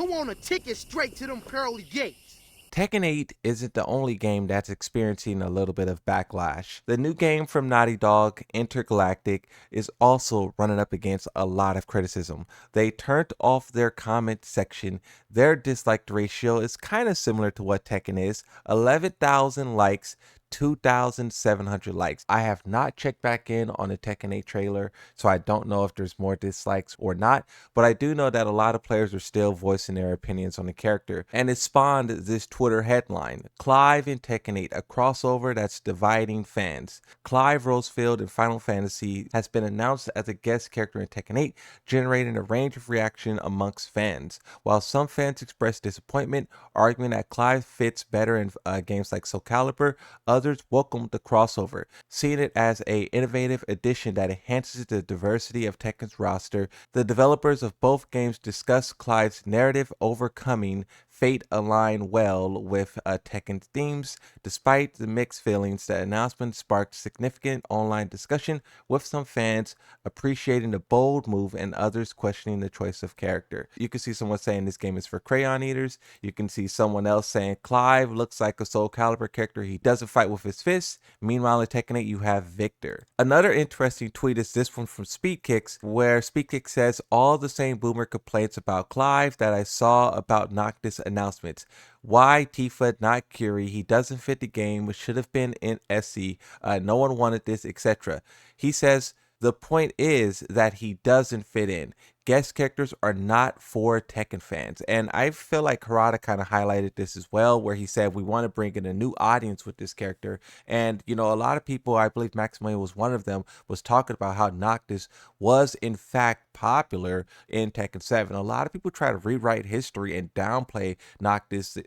want a ticket straight to them pearly gates. Tekken 8 isn't the only game that's experiencing a little bit of backlash. The new game from Naughty Dog, Intergalactic, is also running up against a lot of criticism. They turned off their comment section. Their dislike ratio is kind of similar to what Tekken is, 11,000 likes, 2,700 likes. I have not checked back in on the Tekken 8 trailer, so I don't know if there's more dislikes or not, but I do know that a lot of players are still voicing their opinions on the character, and it spawned this Twitter headline: Clive in Tekken 8, a crossover that's dividing fans. Clive Rosfield in Final Fantasy has been announced as a guest character in Tekken 8, generating a range of reaction amongst fans. While some fans expressed disappointment, arguing that Clive fits better in games like Soul Calibur, others welcomed the crossover, seeing it as an innovative addition that enhances the diversity of Tekken's roster. The developers of both games discuss Clive's narrative overcoming fate align well with Tekken's themes. Despite the mixed feelings, the announcement sparked significant online discussion, with some fans appreciating the bold move and others questioning the choice of character. You can see someone saying this game is for crayon eaters. You can see someone else saying Clive looks like a Soul Calibur character. He doesn't fight with his fists. Meanwhile, in Tekken 8, you have Victor. Another interesting tweet is this one from Speedkicks, where Speedkicks says, all the same boomer complaints about Clive that I saw about Noctis announcements. Why Tifa, not Curie? He doesn't fit the game, which should have been in SC. No one wanted this, etc. He says, the point is that he doesn't fit in. Guest characters are not for Tekken fans. And I feel like Harada kind of highlighted this as well, where he said we want to bring in a new audience with this character. And, you know, a lot of people, I believe Maximilian was one of them, was talking about how Noctis was in fact popular in Tekken 7. A lot of people try to rewrite history and downplay Noctis'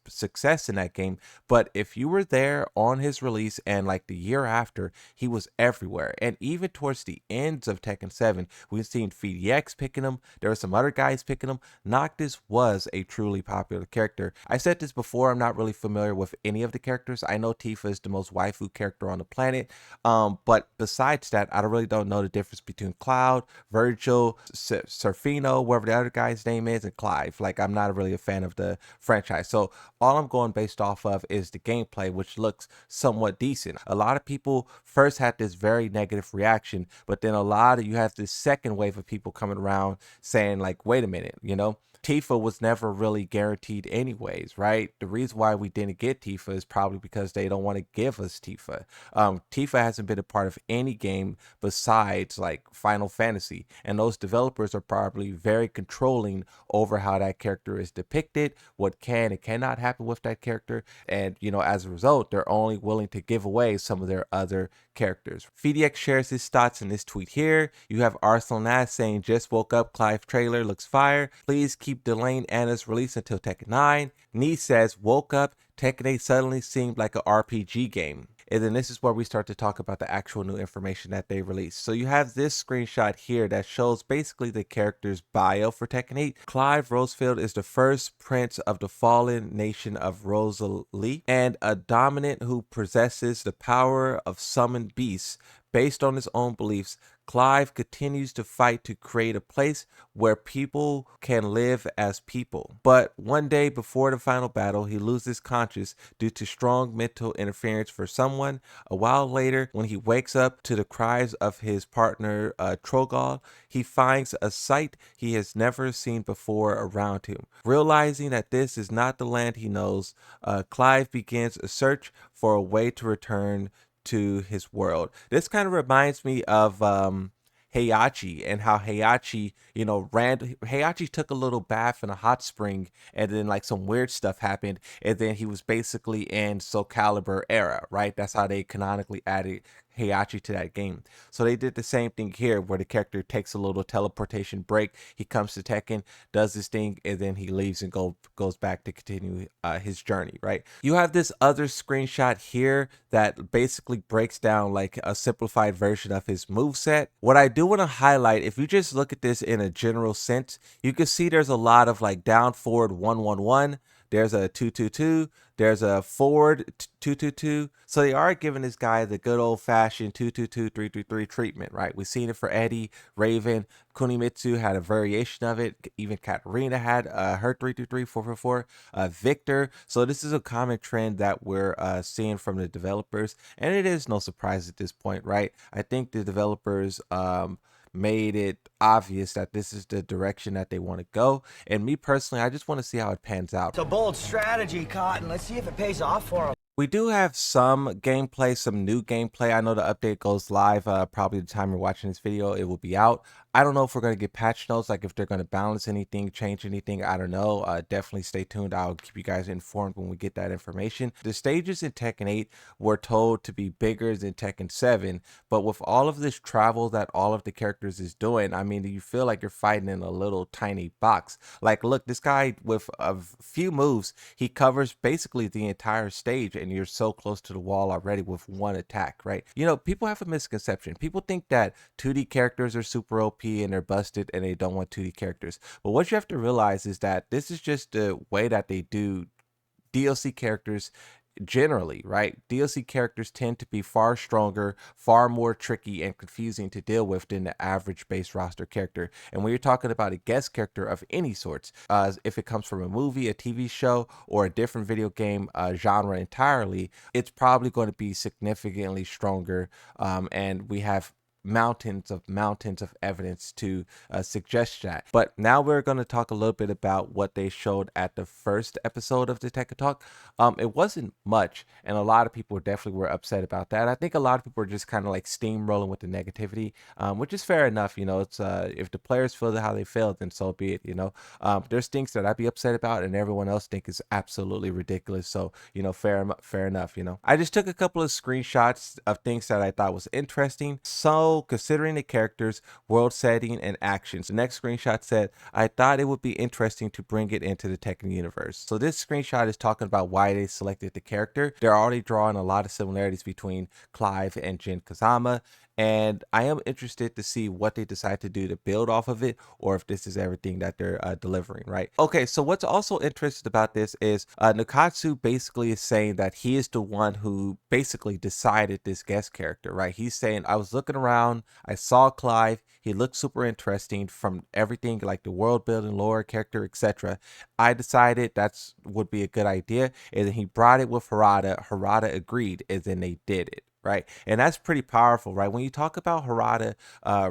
success in that game. But if you were there on his release and like the year after, he was everywhere. And even towards the ends of Tekken 7, we've seen FDX picking him. There were some other guys picking him. Noctis was a truly popular character. I said this before, I'm not really familiar with any of the characters. I know Tifa is the most waifu character on the planet. But besides that, I really don't know the difference between Cloud, Virgil, Serfino, whatever the other guy's name is, and Clive. Like, I'm not really a fan of the franchise. So all I'm going based off of is the gameplay, which looks somewhat decent. A lot of people first had this very negative reaction, but then you have this second wave of people coming around saying like, wait a minute, you know, Tifa was never really guaranteed anyways, right? The reason why we didn't get Tifa is probably because they don't want to give us Tifa. Tifa hasn't been a part of any game besides like Final Fantasy, and those developers are probably very controlling over how that character is depicted, what can and cannot happen with that character, and you know, as a result, they're only willing to give away some of their other characters. FDX shares his thoughts in this tweet here. You have Arsenal Nash saying, just woke up, Clive trailer looks fire. Please keep delaying Anna's release until Tekken 9. Nee says, woke up, Tekken 8 suddenly seemed like an RPG game. And then this is where we start to talk about the actual new information that they released. So you have this screenshot here that shows basically the character's bio for Tekken 8. Clive Rosfield is the first prince of the fallen nation of Rosalie, and a dominant who possesses the power of summoned beasts. Based on his own beliefs, Clive continues to fight to create a place where people can live as people. But one day before the final battle, he loses conscience due to strong mental interference for someone. A while later, when he wakes up to the cries of his partner Trogal, he finds a sight he has never seen before around him. Realizing that this is not the land he knows, Clive begins a search for a way to return to his world. This kind of reminds me of Heihachi, and how Heihachi, you know, Heihachi took a little bath in a hot spring, and then like some weird stuff happened, and then he was basically in Soul Calibur era, right? That's how they canonically added Heihachi to that game. So they did the same thing here, where the character takes a little teleportation break. He comes to Tekken, does this thing, and then he leaves and goes back to continue his journey, right? You have this other screenshot here that basically breaks down like a simplified version of his moveset. What I do want to highlight, if you just look at this in a general sense, you can see there's a lot of like down forward 111, there's a 222, there's a forward 222. So they are giving this guy the good old fashioned 222 333 treatment, right? We've seen it for Eddie, Raven, Kunimitsu had a variation of it. Even Katarina had her 323 444, Victor. So this is a common trend that we're seeing from the developers, and it is no surprise at this point, right? I think the developers made it obvious that this is the direction that they want to go. And me personally, I just want to see how it pans out. It's a bold strategy, Cotton. Let's see if it pays off for him. We do have some gameplay, some new gameplay. I know the update goes live probably the time you're watching this video, it will be out. I don't know if we're going to get patch notes, like if they're going to balance anything, change anything. I don't know. Definitely stay tuned. I'll keep you guys informed when we get that information. The stages in Tekken 8 were told to be bigger than Tekken 7, but with all of this travel that all of the characters is doing, I mean, you feel like you're fighting in a little tiny box. Like, look, this guy with a few moves, he covers basically the entire stage, and you're so close to the wall already with one attack, right? You know, people have a misconception. People think that 2D characters are super OP and they're busted and they don't want 2D characters. But what you have to realize is that this is just the way that they do DLC characters generally, right? DLC characters tend to be far stronger, far more tricky and confusing to deal with than the average base roster character. And when you're talking about a guest character of any sorts, if it comes from a movie, a TV show, or a different video game genre entirely, it's probably going to be significantly stronger. And we have mountains of evidence to suggest that. But now we're going to talk a little bit about what they showed at the first episode of the Tekken Talk. It wasn't much, and a lot of people definitely were upset about that. I think a lot of people are just kind of like steamrolling with the negativity, which is fair enough. You know, it's if the players feel how they feel, then so be it. You know, there's things that I'd be upset about, and everyone else think is absolutely ridiculous. So you know, fair enough. You know, I just took a couple of screenshots of things that I thought was interesting. So considering the characters, world setting, and actions. The next screenshot said, I thought it would be interesting to bring it into the Tekken universe. So this screenshot is talking about why they selected the character. They're already drawing a lot of similarities between Clive and Jin Kazama, and I am interested to see what they decide to do to build off of it, or if this is everything that they're delivering, right? Okay, so what's also interesting about this is Nakatsu basically is saying that he is the one who basically decided this guest character, right? He's saying, I was looking around, I saw Clive, he looked super interesting from everything like the world building, lore, character, etc. I decided that's would be a good idea, and then he brought it with Harada. Harada agreed, and then they did it. Right. And that's pretty powerful, right? When you talk about Harada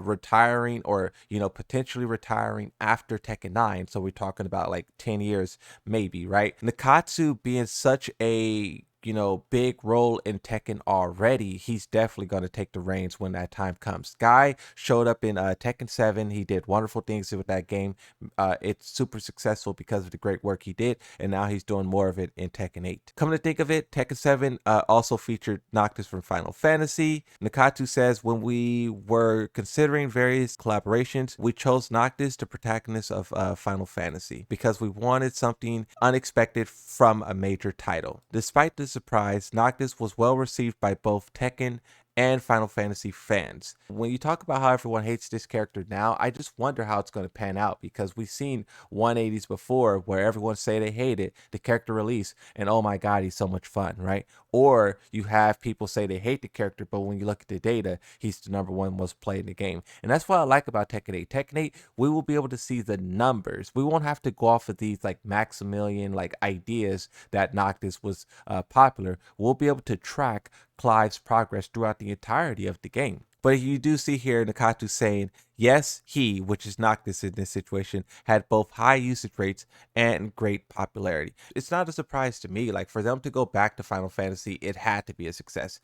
retiring, or, you know, potentially retiring after Tekken 9, so we're talking about like 10 years, maybe, right? Nakatsu being such a, you know, big role in Tekken already, he's definitely going to take the reins when that time comes. Guy showed up in Tekken 7. He did wonderful things with that game. It's super successful because of the great work he did, and now he's doing more of it in Tekken 8. Come to think of it, Tekken 7 also featured Noctis from Final Fantasy. Nakatsu says, when we were considering various collaborations, we chose Noctis, the protagonist of Final Fantasy, because we wanted something unexpected from a major title. Despite this surprise, Noctis was well received by both Tekken and Final Fantasy fans. When you talk about how everyone hates this character now, I just wonder how it's going to pan out, because we've seen 180s before where everyone say they hate it, the character release, and oh my god, he's so much fun, right? Or you have people say they hate the character, but when you look at the data, he's the #1 most played in the game. And that's what I like about Tekken 8. Tekken 8, we will be able to see the numbers. We won't have to go off of these like Maximilian like ideas that Noctis was popular. We'll be able to track Clive's progress throughout the entirety of the game. But you do see here Nakatsu saying, yes, he, which is Noctis in this situation, had both high usage rates and great popularity. It's not a surprise to me. Like, for them to go back to Final Fantasy, it had to be a success.